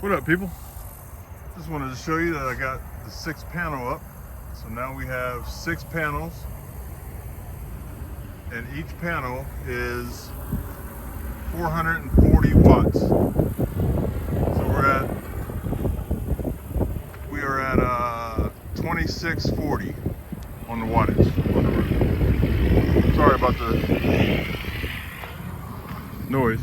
What up, people? Just wanted to show you that I got the 6th panel up. So now we have 6 panels, and each panel is 440 watts. So we are at 2640 on the wattage on the roof. Sorry about the noise.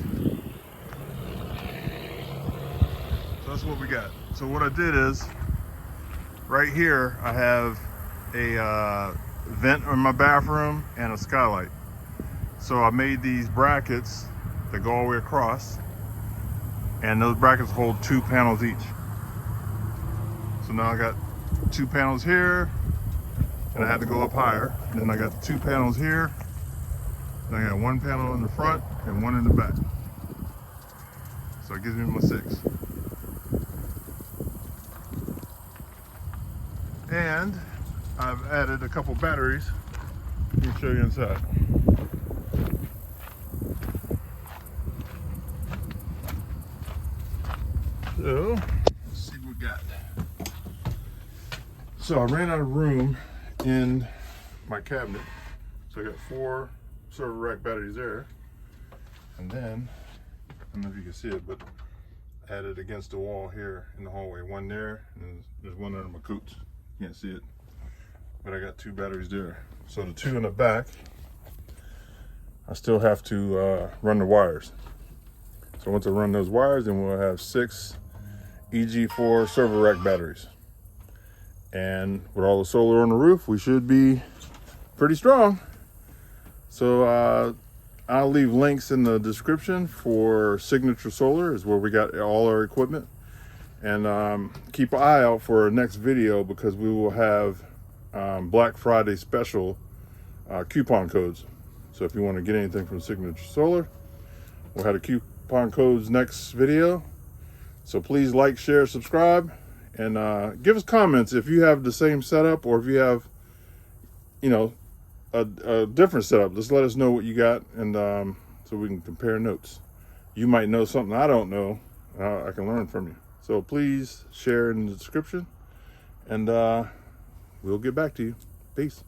That's what we got. So what I did is, right here I have a vent in my bathroom and a skylight. So I made these brackets that go all the way across, and those brackets hold 2 panels each. So now I got 2 panels here, and I had to go up higher. And then I got 2 panels here, and I got 1 panel in the front and 1 in the back. So it gives me my 6. And I've added a couple batteries. Let me show you inside. So, let's see what we got. So I ran out of room in my cabinet. So I got 4 server rack batteries there. And then, I don't know if you can see it, but added against the wall here in the hallway. 1 there, and there's 1 under my coats. Can't see it, but I got 2 batteries there. So the 2 in the back, I still have to run the wires. So once I run those wires, then we'll have 6 EG4 server rack batteries. And with all the solar on the roof, we should be pretty strong. So I'll leave links in the description for Signature Solar, is where we got all our equipment. And keep an eye out for our next video, because we will have Black Friday special coupon codes. So if you want to get anything from Signature Solar, we'll have the coupon codes next video. So please like, share, subscribe, and give us comments if you have the same setup, or if you have, you know, a different setup. Just let us know what you got, and so we can compare notes. You might know something I don't know. I can learn from you. So please share in the description, and we'll get back to you. Peace.